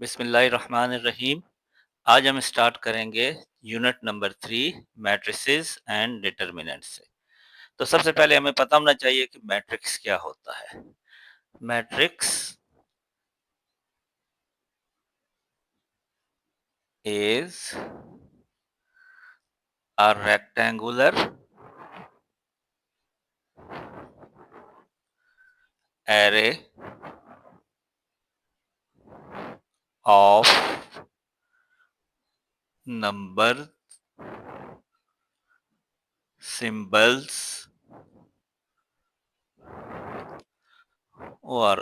बिस्मिल्लाहिर्रहमानिर्रहीम। आज हम स्टार्ट करेंगे unit number 3 matrices and determinants से। तो सबसे पहले हमें पता होना चाहिए कि मैट्रिक्स क्या होता है। Matrix is a rectangular array of number symbols or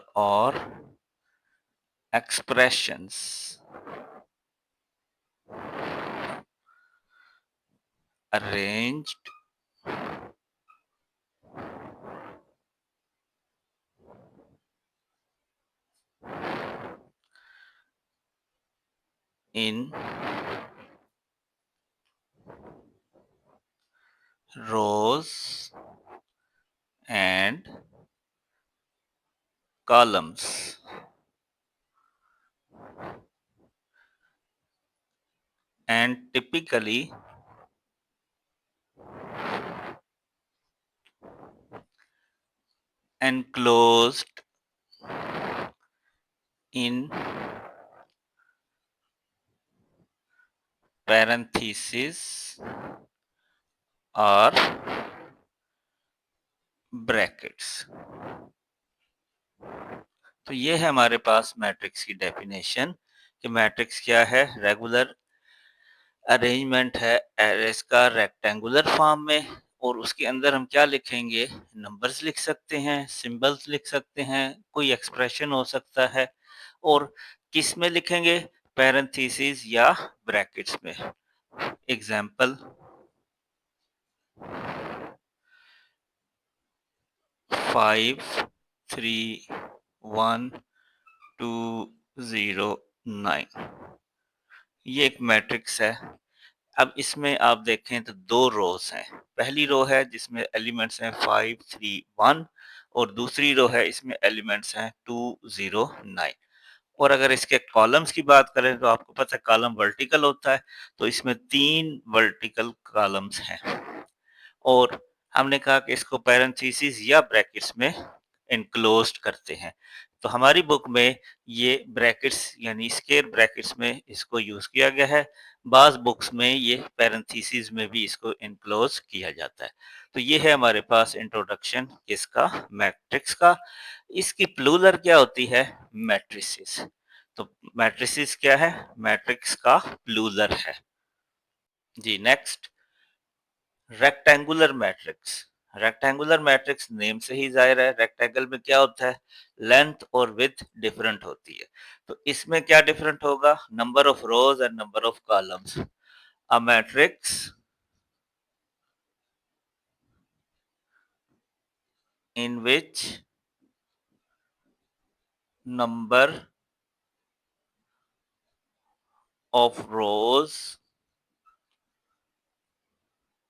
expressions arranged in rows and columns, and typically enclosed in parentheses or brackets. तो ये है हमारे पास मैट्रिक्स की डेफिनेशन कि मैट्रिक्स क्या है। रेगुलर अरेंजमेंट है एरेस का रेक्टेंगुलर फॉर्म में, और उसके अंदर हम क्या लिखेंगे, नंबर्स लिख सकते हैं, सिंबल्स लिख सकते हैं, कोई एक्सप्रेशन हो सकता है। और किस में लिखेंगे, पैरेंथेसिस या ब्रैकेट्स में। एग्जाम्पल 5 3 1 2 0 9, ये एक मैट्रिक्स है। अब इसमें आप देखें तो दो रोज हैं। पहली रो है जिसमें एलिमेंट्स हैं 5 3 1, और दूसरी रो है इसमें एलिमेंट्स हैं 2 0 9। और अगर इसके कॉलम्स की बात करें तो आपको पता है कॉलम वर्टिकल होता है, तो इसमें 3 वर्टिकल कॉलम्स हैं। और हमने कहा कि इसको पैरेंथेसिस या ब्रैकेट्स में एनक्लोज्ड करते हैं। तो हमारी बुक में ये ब्रैकेट्स यानी स्क्वायर ब्रैकेट्स में इसको यूज किया गया है। बाज बुक्स में ये पैरेंथेसिस में भी इसको एनक्लोज किया जाता है। तो ये है हमारे पास इंट्रोडक्शन किसका, मैट्रिक्स का। इसकी प्लूरल क्या होती है, मैट्रिसेस। तो मैट्रिसेस क्या है, मैट्रिक्स का प्लूरल है। जी next, rectangular matrix. Rectangular matrix name से ही जाहिर है, रेक्टेंगल में क्या होता है, लेंथ और विड्थ डिफरेंट होती है। तो इसमें क्या डिफरेंट होगा, number of rows and number of columns. A matrix in which number of rows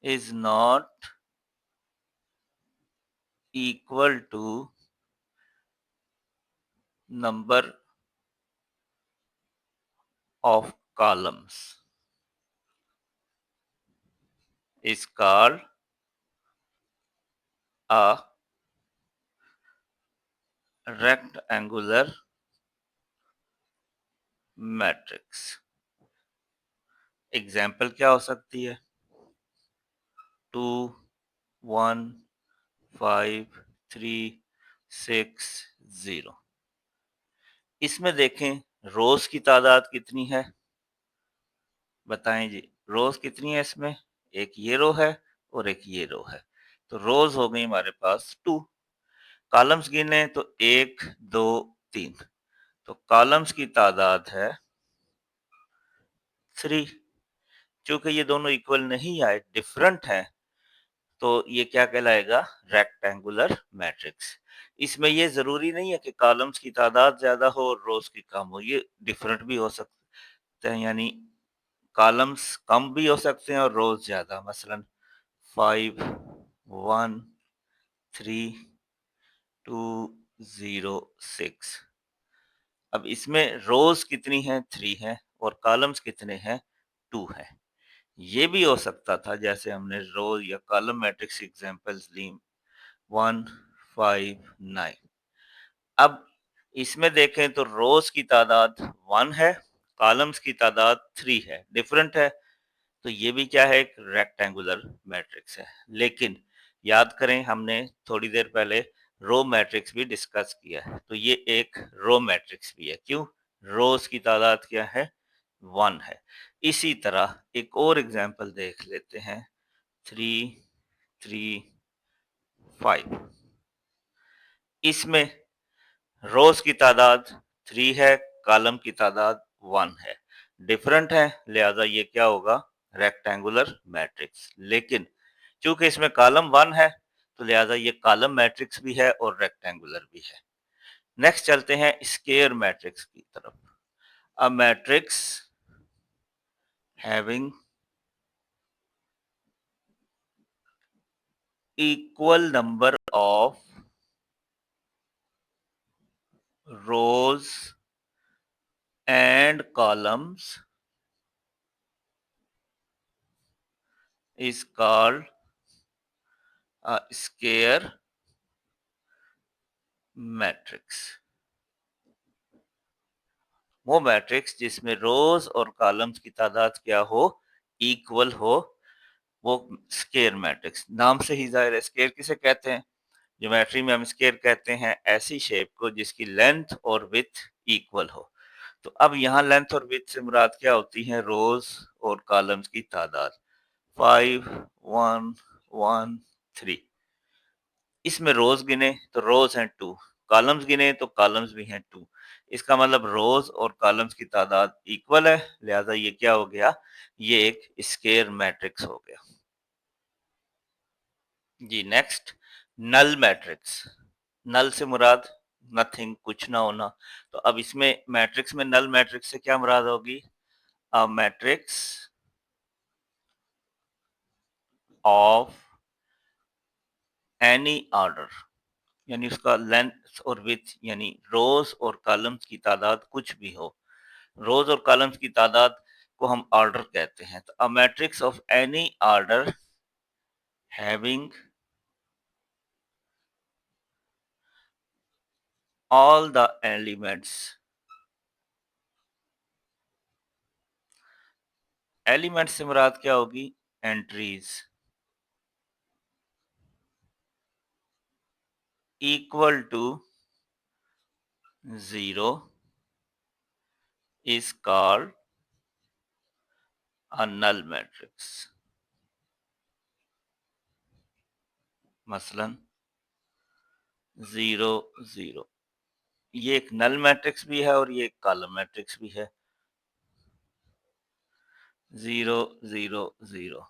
is not equal to number of columns is called a rectangular matrix। Example क्या हो सकती है, 2 1 5 3 6 0। इसमें देखें रोज की तादाद कितनी है, बताएं जी। रोज कितनी है इसमें, एक ये रो है और एक ये रो है। तो रोज हो गई हमारे पास 2। कॉलम्स गिने तो 1 2 3। तो कॉलम्स की तादाद है 3। चूंकि ये दोनों इक्वल नहीं आए, डिफरेंट है, तो ये क्या कहलाएगा, रेक्टेंगुलर मैट्रिक्स। इसमें ये जरूरी नहीं है कि कॉलम्स की तादाद ज्यादा हो और रोज की कम हो, ये डिफरेंट भी हो सकते हैं। यानी कॉलम्स कम भी हो सकते हैं और रोज ज्यादा। मसलन 5 1 3 2 0 6। अब इसमें रोज कितनी है? 3 है और कॉलम्स कितने हैं? 2 है। ये भी हो सकता था जैसे हमने रो या कॉलम मैट्रिक्स एग्जांपल्स ली 1 5 9। अब इसमें देखें तो रोज की तादाद 1 है, कॉलम्स की तादाद 3 है, डिफरेंट है। तो ये भी क्या है? एक रेक्टेंगुलर मैट्रिक्स है। लेकिन याद करें हमने थोड़ी देर पहले रो मैट्रिक्स भी डिस्कस किया है, तो ये एक रो मैट्रिक्स भी है। क्यों? रोज की तादाद क्या है? 1 है। इसी तरह एक और एग्जांपल देख लेते हैं 3 3 5। इसमें रोज की तादाद 3 है, कॉलम की तादाद 1 है। डिफरेंट है, लिहाजा ये क्या होगा? Rectangular matrix. लेकिन चूंकि इसमें कॉलम 1 है तो लिहाजा ये कॉलम मैट्रिक्स भी है और रेक्टेंगुलर भी है। नेक्स्ट चलते हैं स्क्वायर मैट्रिक्स की तरफ। A matrix having equal number of rows and columns is called a square matrix. वो मैट्रिक्स जिसमें रोज और कॉलम्स की तादाद क्या हो? इक्वल हो, वो स्क्वायर मैट्रिक्स। नाम से ही जाहिर है स्क्वायर किसे कहते हैं? ज्योमेट्री में हम स्क्वायर कहते हैं ऐसी शेप को जिसकी लेंथ और विड्थ इक्वल हो। तो अब यहाँ लेंथ और विड्थ से मुराद क्या होती है? रोज और कॉलम्स की तादाद 5 1 1 3। इसमें रोज गिने तो रोज हैं 2, कॉलम्स गिने तो कॉलम्स भी हैं 2। इसका मतलब रोज और कॉलम्स की तादाद इक्वल है, लिहाजा ये क्या हो गया? ये एक स्क्वायर मैट्रिक्स हो गया। जी नेक्स्ट, नल मैट्रिक्स। नल से मुराद नथिंग, कुछ ना होना। तो अब इसमें मैट्रिक्स में नल मैट्रिक्स से क्या मुराद होगी? अ मैट्रिक्स ऑफ एनी ऑर्डर, यानी उसका लेंथ और विड्थ यानी रोज और कॉलम्स की तादाद कुछ भी हो। रोज और कॉलम्स की तादाद को हम ऑर्डर कहते हैं। तो a matrix of any order having all the elements, elements से मुराद क्या होगी? Entries, equal to 0 is called a null matrix। मसलन 0 0, ये एक नल मैट्रिक्स भी है और ये एक कॉलम मैट्रिक्स भी है। 0 0 0,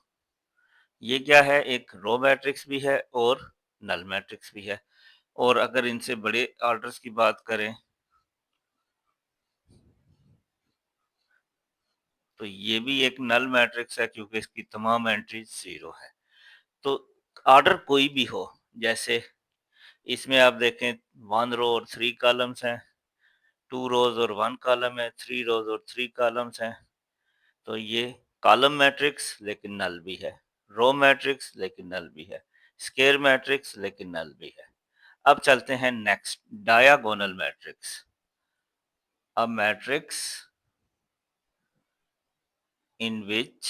ये क्या है? एक रो मैट्रिक्स भी है और नल मैट्रिक्स भी है। और अगर इनसे बड़े ऑर्डर्स की बात करें तो ये भी एक नल मैट्रिक्स है क्योंकि इसकी तमाम एंट्रीज 0 है। तो ऑर्डर कोई भी हो, जैसे इसमें आप देखें 1 रो और 3 कॉलम्स हैं, 2 रोज और 1 कॉलम है, 3 रोज और 3 कॉलम्स हैं। तो ये कॉलम मैट्रिक्स लेकिन नल भी है, रो मैट्रिक्स लेकिन नल भी है, स्क्वायर मैट्रिक्स लेकिन नल भी है। अब चलते हैं next, diagonal matrix. A matrix in which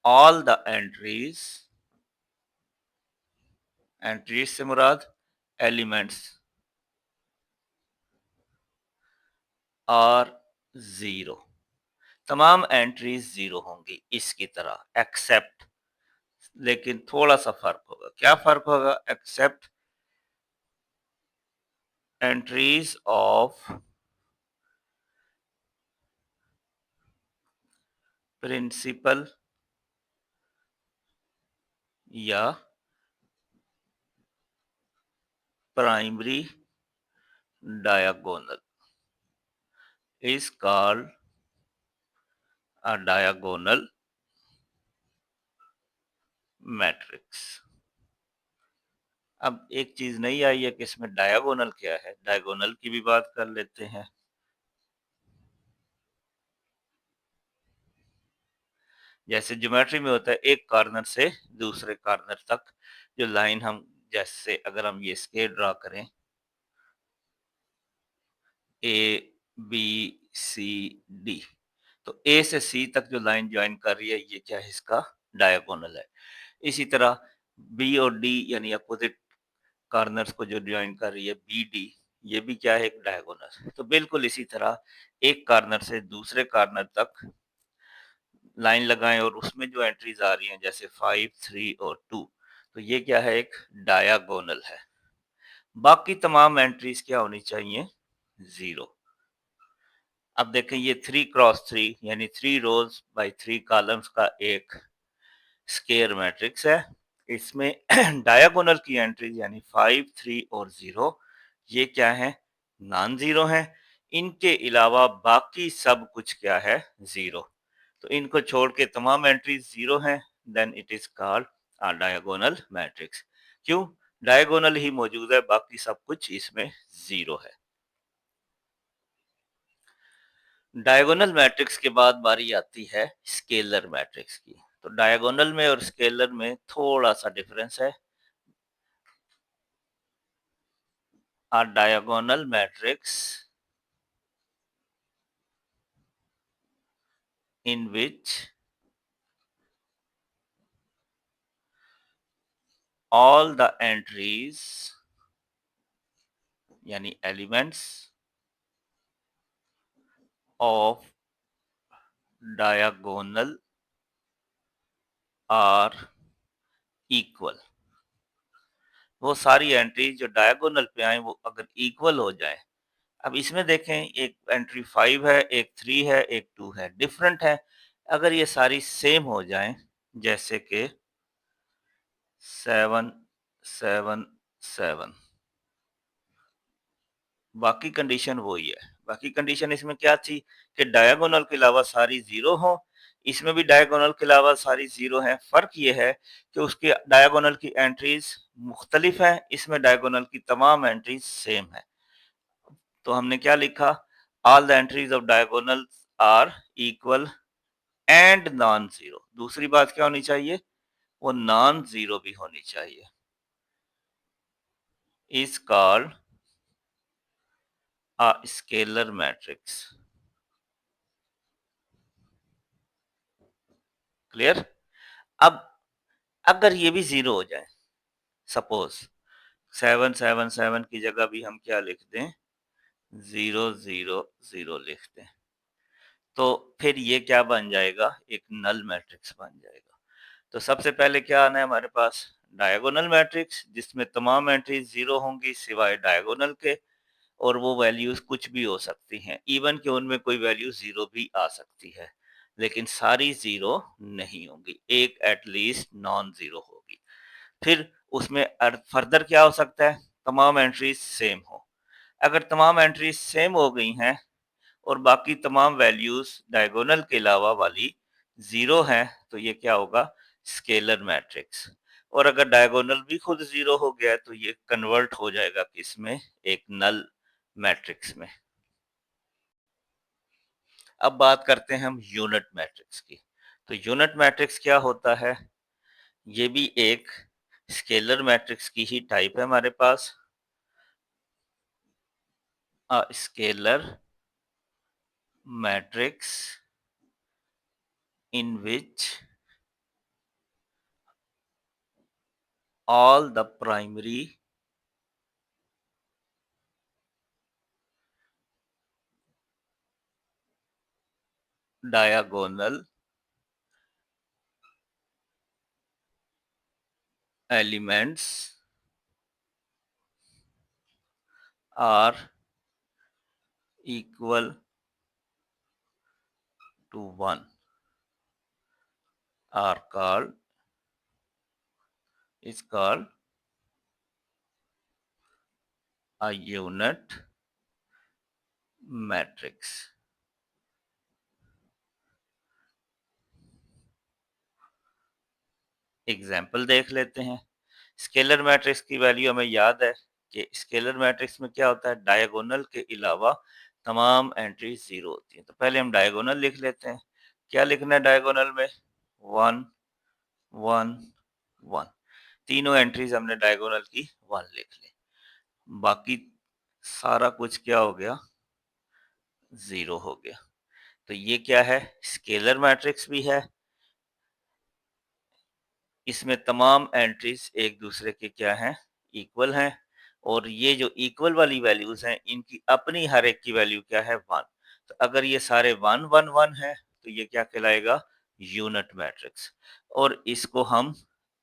all the entries से मुराद एलिमेंट्स आर 0, तमाम एंट्रीज 0 होंगी इसकी तरह एक्सेप्ट। लेकिन थोड़ा सा फर्क होगा। क्या फर्क होगा? एक्सेप्ट एंट्रीज ऑफ प्रिंसिपल या primary diagonal is called a diagonal matrix। अब एक चीज नहीं आई है कि इसमें डायगोनल क्या है, डायगोनल की भी बात कर लेते हैं। जैसे ज्योमेट्री में होता है एक कॉर्नर से दूसरे कॉर्नर तक जो लाइन हम, जैसे अगर हम ये स्केल ड्रा करें ए बी सी डी, तो ए से सी तक जो लाइन ज्वाइन कर रही है ये क्या है, इसका डायगोनल है। इसी तरह बी और डी यानी अपोजिट कॉर्नर्स को जो ज्वाइन कर रही है बी डी, ये भी क्या है, एक डायगोनल। तो बिल्कुल इसी तरह एक कॉर्नर से दूसरे कॉर्नर तक लाइन लगाएं और उसमें जो एंट्रीज आ रही हैं जैसे 5, 3 और 2, तो ये क्या है, एक डायगोनल है। बाकी तमाम एंट्रीज क्या होनी चाहिए, जीरो। अब देखें ये 3 क्रॉस 3 यानी 3 रोज बाई 3 कॉलम्स का एक स्केयर मैट्रिक्स है। इसमें डायगोनल की एंट्रीज यानी 5, 3 और 0 ये क्या है, नॉन जीरो है। इनके अलावा बाकी सब कुछ क्या है, जीरो। तो इनको छोड़ के तमाम एंट्रीज जीरो हैं, then it is called a diagonal matrix. क्यों, डायगोनल ही मौजूद है, बाकी सब कुछ इसमें जीरो है। डायगोनल मैट्रिक्स के बाद बारी आती है स्केलर मैट्रिक्स की। तो डायगोनल में और स्केलर में थोड़ा सा डिफरेंस है। A diagonal matrix in which all the entries यानी elements of diagonal are equal। वो सारी एंट्रीज जो डायगोनल पे आए वो अगर इक्वल हो जाए। अब इसमें देखें एक एंट्री 5 है, एक 3 है, एक 2 है, डिफरेंट है। अगर ये सारी सेम हो जाएं, जैसे कि 7, 7, 7, बाकी कंडीशन वही है। बाकी कंडीशन इसमें क्या थी कि डायगोनल के अलावा सारी जीरो हो। इसमें भी डायगोनल के अलावा सारी जीरो हैं। फर्क ये है कि उसके डायगोनल की एंट्रीज मुख्तलिफ हैं, इसमें डायगोनल की तमाम एंट्रीज सेम है। तो हमने क्या लिखा, all the entries of diagonal are equal and non zero. दूसरी बात क्या होनी चाहिए, वो नॉन जीरो भी होनी चाहिए। Is called a scalar matrix. Clear. अब अगर ये भी जीरो हो जाए, सपोज 7, 7, 7 की जगह भी हम क्या लिख दें, 0, 0, 0 लिख दें, तो फिर ये क्या बन जाएगा, एक नल मैट्रिक्स बन जाएगा। तो सबसे पहले क्या आना है हमारे पास, डायगोनल मैट्रिक्स जिसमें तमाम एंट्रीज जीरो होंगी सिवाय डायगोनल के, और वो वैल्यूज कुछ भी हो सकती हैं, इवन कि उनमें कोई वैल्यू जीरो भी आ सकती है, लेकिन सारी जीरो नहीं होंगी, एक एटलीस्ट नॉन जीरो होगी। फिर उसमें फर्दर क्या हो सकता है, तमाम एंट्रीज सेम हो। अगर तमाम एंट्रीज सेम हो गई हैं और बाकी तमाम वैल्यूज डायगोनल के अलावा वाली जीरो हैं, तो ये क्या होगा, स्केलर मैट्रिक्स। और अगर डायगोनल भी खुद जीरो हो गया तो ये कन्वर्ट हो जाएगा किसमें, एक नल मैट्रिक्स में। अब बात करते हैं हम यूनिट मैट्रिक्स की। तो यूनिट मैट्रिक्स क्या होता है, ये भी एक स्केलर मैट्रिक्स की ही टाइप है हमारे पास। A scalar matrix in which all the primary diagonal elements are equal to 1 are called, is called a unit matrix। Example देख लेते हैं। स्केलर मैट्रिक्स की वैल्यू हमें याद है कि स्केलर मैट्रिक्स में क्या होता है, डायगोनल के अलावा तमाम एंट्री 0 होती हैं। तो पहले हम डायगोनल लिख लेते हैं। क्या लिखना है डायगोनल में? 1 1 1। तीनों एंट्रीज हमने डायगोनल की 1 लिख ली। बाकी सारा कुछ क्या हो गया? 0 हो गया। तो ये क्या है? स्केलर मैट्रिक्स भी है। इसमें तमाम एंट्रीज एक दूसरे के क्या हैं? इक्वल हैं। और ये जो इक्वल वाली वैल्यूज हैं, इनकी अपनी हर एक की वैल्यू क्या है? 1। तो अगर ये सारे 1 1 1 है तो ये क्या कहलाएगा? Unit matrix. और इसको हम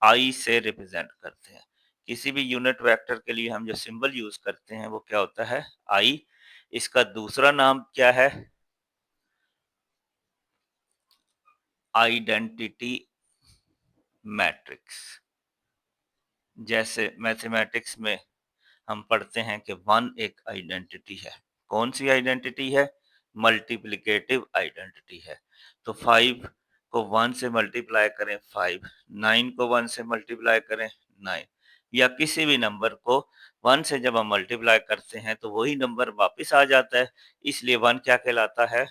आई से रिप्रेजेंट करते हैं। किसी भी यूनिट वेक्टर के लिए हम जो सिंबल यूज करते हैं वो क्या होता है? आई। इसका दूसरा नाम क्या है? Identity matrix. जैसे मैथमेटिक्स में हम पढ़ते हैं कि 1 एक आइडेंटिटी है। कौन सी आइडेंटिटी है? मल्टीप्लिकेटिव आइडेंटिटी है। तो 5 को 1 से मल्टीप्लाई करें 5, 9 को 1 से मल्टीप्लाई करें 9, या किसी भी नंबर को 1 से जब हम मल्टीप्लाई करते हैं तो वही नंबर वापस आ जाता है। इसलिए 1 क्या कहलाता है?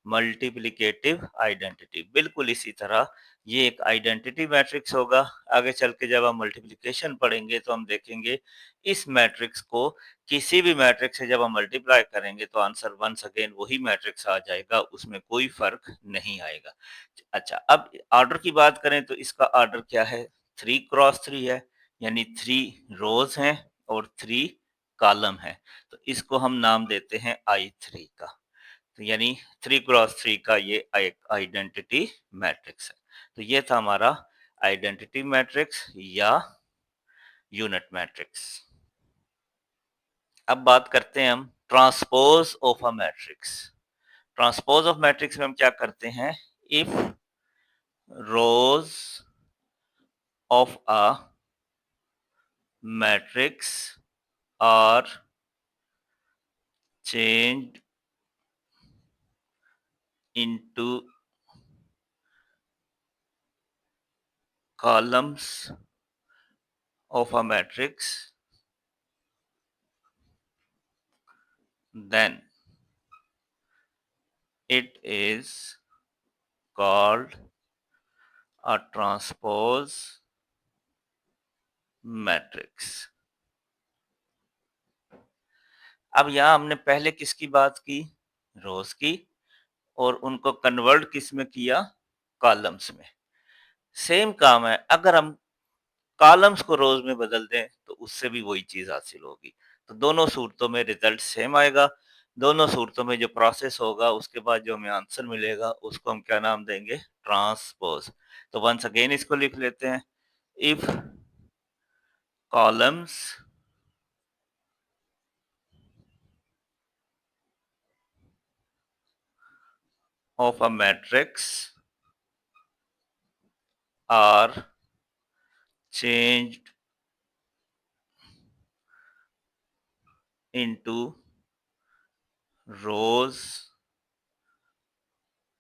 Multiplicative identity. बिल्कुल इसी तरह ये एक आइडेंटिटी मैट्रिक्स होगा। आगे चल के जब हम मल्टीप्लिकेशन पढ़ेंगे तो हम देखेंगे इस मैट्रिक्स को किसी भी मैट्रिक्स से जब हम मल्टीप्लाई करेंगे तो आंसर वंस अगेन वही मैट्रिक्स आ जाएगा, उसमें कोई फर्क नहीं आएगा। अच्छा, अब ऑर्डर की बात करें तो इसका ऑर्डर क्या है? 3 क्रॉस 3 है, यानी 3 रोज हैं और 3 कॉलम है। तो इसको हम नाम देते हैं I3 का। तो यानी 3 क्रॉस 3 का ये एक आइडेंटिटी मैट्रिक्स है। तो ये था हमारा आइडेंटिटी मैट्रिक्स या यूनिट मैट्रिक्स। अब बात करते हैं हम transpose of a matrix. Transpose of matrix में हम क्या करते हैं? If rows of a matrix are changed into columns of a matrix, then it is called a transpose matrix. अब यहां हमने पहले किसकी बात की? रोज की। और उनको कन्वर्ट किस में किया? कॉलम्स में। सेम काम है, अगर हम कॉलम्स को रोज में बदल दें तो उससे भी वही चीज हासिल होगी। तो दोनों सूरतों में रिजल्ट सेम आएगा। दोनों सूरतों में जो प्रोसेस होगा उसके बाद जो हमें आंसर मिलेगा उसको हम क्या नाम देंगे? ट्रांसपोज। तो वंस अगेन इसको लिख लेते हैं। If columns of a matrix are changed into rows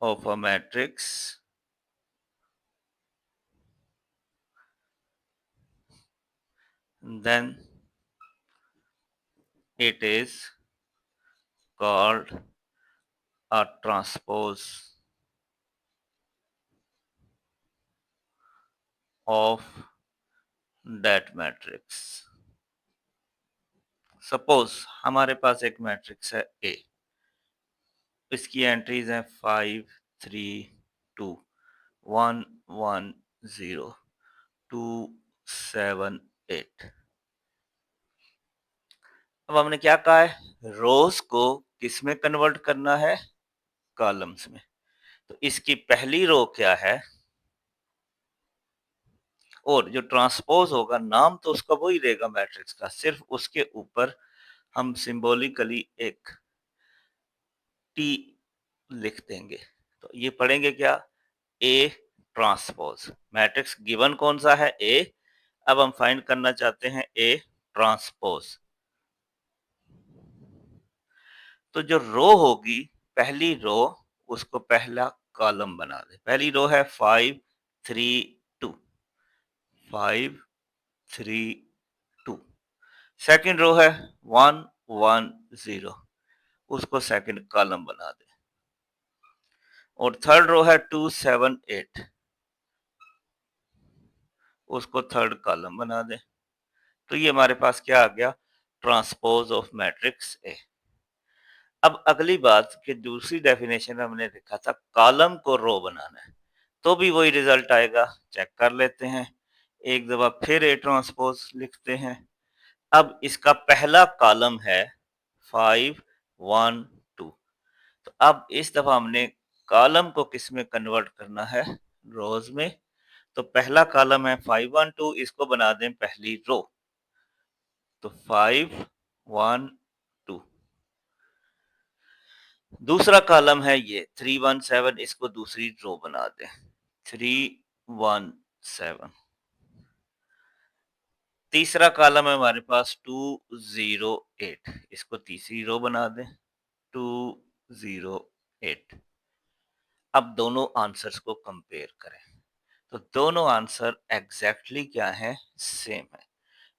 of a matrix, then it is called a transpose of that matrix. Suppose हमारे पास एक मैट्रिक्स है ए। इसकी एंट्रीज हैं 5 3 2 1 1 0 2 7 8। अब हमने क्या कहा है? रोज को किस में कन्वर्ट करना है? कॉलम्स में। तो इसकी पहली रो क्या है? और जो ट्रांसपोज होगा नाम तो उसका वही रहेगा मैट्रिक्स का, सिर्फ उसके ऊपर हम सिंबॉलिकली एक टी लिख देंगे। तो ये पढ़ेंगे क्या? A transpose. मैट्रिक्स गिवन कौन सा है? ए। अब हम फाइंड करना चाहते हैं ए ट्रांसपोज। तो जो रो होगी, पहली रो, उसको पहला कॉलम बना दे। पहली रो है 5 3 2। 5 3 2। सेकंड रो है 1 1 0, उसको सेकंड कॉलम बना दें। और थर्ड रो है 2 7 8, उसको थर्ड कॉलम बना दें। तो ये हमारे पास क्या आ गया, ट्रांसपोज ऑफ मैट्रिक्स ए। अब अगली बात कि दूसरी डेफिनेशन में हमने लिखा था कॉलम को रो बनाना है, तो भी वही रिजल्ट आएगा। चेक कर लेते हैं, एक दफा फिर ए ट्रांसपोज लिखते हैं। अब इसका पहला कॉलम है 5 1 2, तो अब इस दफा हमने कॉलम को किस में कन्वर्ट करना है, रोज में। तो पहला कॉलम है 5 1 2, इसको बना दें पहली रो। तो 5 1 2। दूसरा कॉलम है ये 3 1 7, इसको दूसरी रो बना दें 3 1 7। तीसरा कॉलम है हमारे पास 2 0 8, इसको तीसरी रो बना दें 2 0 8। अब दोनों आंसर्स को कंपेयर करें, तो दोनों आंसर एग्जैक्टली क्या है, सेम है।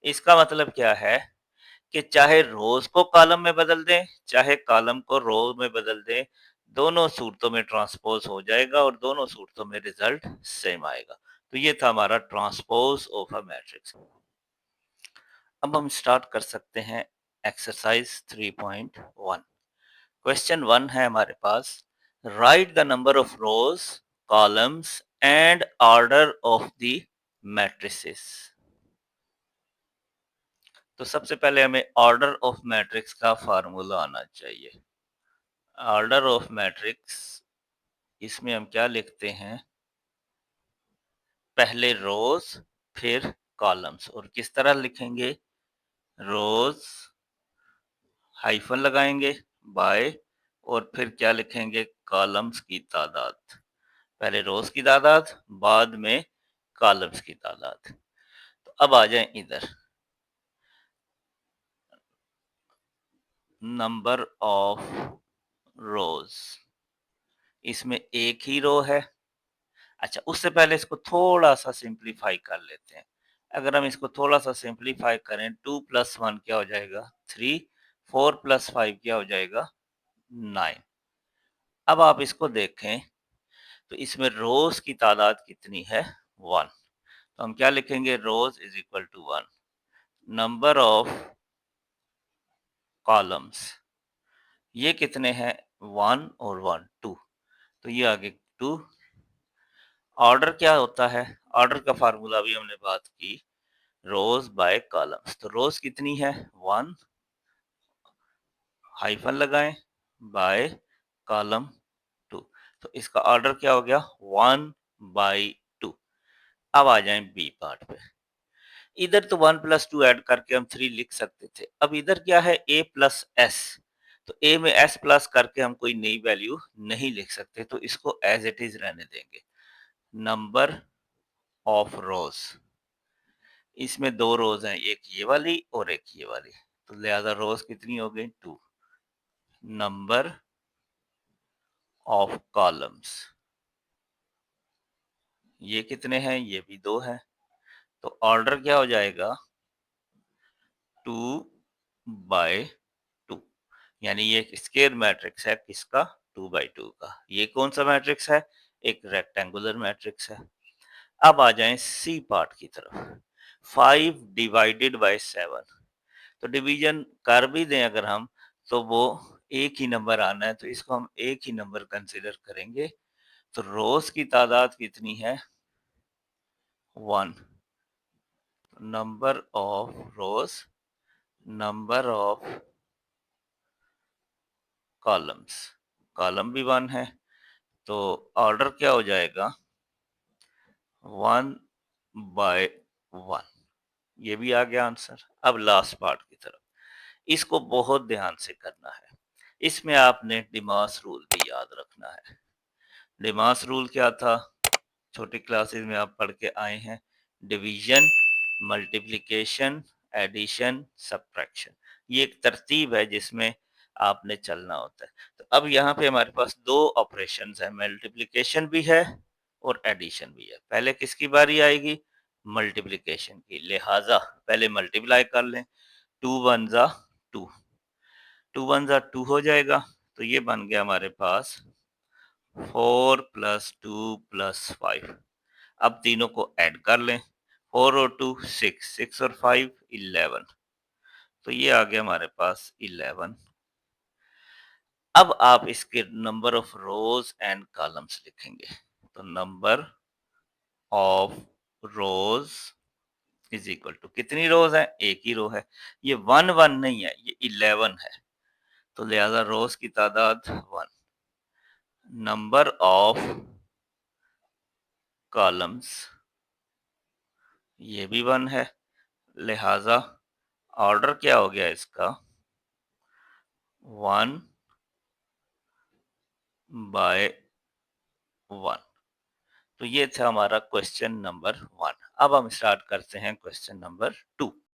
इसका मतलब क्या है कि चाहे रोज को कॉलम में बदल दें, चाहे कॉलम को रो में बदल दें, दोनों सूरतों में ट्रांसपोज हो जाएगा और दोनों सूरतों में रिजल्ट सेम आएगा। तो ये था हमारा ट्रांसपोज ऑफ अ मैट्रिक्स। अब हम स्टार्ट कर सकते हैं एक्सरसाइज 3.1। क्वेश्चन 1 है हमारे पास, right the number of rows, columns and order of the matrices. तो सबसे पहले हमें ऑर्डर ऑफ मैट्रिक्स का फार्मूला आना चाहिए। ऑर्डर ऑफ मैट्रिक्स, इसमें हम क्या लिखते हैं, पहले रोज फिर कॉलम्स। और किस तरह लिखेंगे, रोज हाइफन लगाएंगे बाय, और फिर क्या लिखेंगे, कॉलम्स की तादाद। पहले रोज की तादाद, बाद में कॉलम्स की तादाद। तो अब आ जाएं इधर, नंबर ऑफ रोज, इसमें एक ही रो है। अच्छा, उससे पहले इसको थोड़ा सा सिंप्लीफाई कर लेते हैं। अगर हम इसको थोड़ा सा सिंप्लीफाई करें, 2 + 1 क्या हो जाएगा 3, 4 + 5 क्या हो जाएगा 9। अब आप इसको देखें तो इसमें रोज की तादाद कितनी है 1। तो हम क्या लिखेंगे, rows is equal to 1, number of columns ये कितने हैं 1 और 1 2, तो ये आगे 2। ऑर्डर क्या होता है, ऑर्डर का फार्मूला भी हमने बात की, रोज बाय कॉलम्स। तो रोज कितनी है 1, हाइफन लगाएं बाय कॉलम 2, तो इसका ऑर्डर क्या हो गया 1/2। अब आ जाएं बी पार्ट पे। इधर तो 1 + 2 ऐड करके हम 3 लिख सकते थे। अब इधर क्या है a + s, तो a में s प्लस करके हम कोई नई वैल्यू नहीं लिख सकते, तो इसको एज इट इज रहने देंगे। नंबर ऑफ रोज, इसमें दो रोज हैं, एक ये वाली और एक ये वाली, तो लिहाजा रोज कितनी हो गई 2। नंबर ऑफ कॉलम्स ये कितने हैं, ये भी 2 है, तो ऑर्डर क्या हो जाएगा 2/2। यानी ये एक स्क्वायर मैट्रिक्स है किसका, 2/2 का। ये कौन सा मैट्रिक्स है, एक रेक्टेंगुलर मैट्रिक्स है। अब आ जाएं सी पार्ट की तरफ। 5 डिवाइडेड बाय 7, तो डिवीजन कर भी दें अगर हम, तो वो एक ही नंबर आना है, तो इसको हम एक ही नंबर कंसिडर करेंगे। तो रोज की तादाद कितनी है 1, number of rose, number of columns, column भी 1 है, तो ऑर्डर क्या हो जाएगा 1/1। ये भी आ गया आंसर। अब लास्ट पार्ट की तरफ, इसको बहुत ध्यान से करना है। इसमें आपने डिमास रूल भी याद रखना है। डिमास रूल क्या था, छोटी क्लासेस में आप पढ़ के आए हैं, डिवीजन, मल्टीप्लिकेशन, एडिशन, सब्ट्रैक्शन। ये एक तरतीब है जिसमें आपने चलना होता है। तो अब यहाँ पे हमारे पास दो ऑपरेशंस है, मल्टीप्लिकेशन भी है और एडिशन भी है। पहले किसकी बारी आएगी, मल्टीप्लिकेशन की, लिहाजा पहले मल्टीप्लाई कर लें। 2 वन जा 2, 2 वन जा 2 हो जाएगा, तो ये बन गया हमारे पास 4 प्लस 2 प्लस 5। अब तीनों को ऐड कर लें, 4 और 2 6, 6 और 5 11, तो ये आ गया हमारे पास 11। अब आप इसके number of rows and columns लिखेंगे, तो number of rows is equal to, कितनी रोज है, एक ही रो है, ये 1 1 नहीं है, ये 11 है, तो लिहाजा रोज की तादाद 1। नंबर ऑफ कॉलम्स ये भी 1 है, लिहाजा ऑर्डर क्या हो गया इसका, 1 बाय 1। तो ये था हमारा क्वेश्चन नंबर 1। अब हम स्टार्ट करते हैं क्वेश्चन नंबर 2।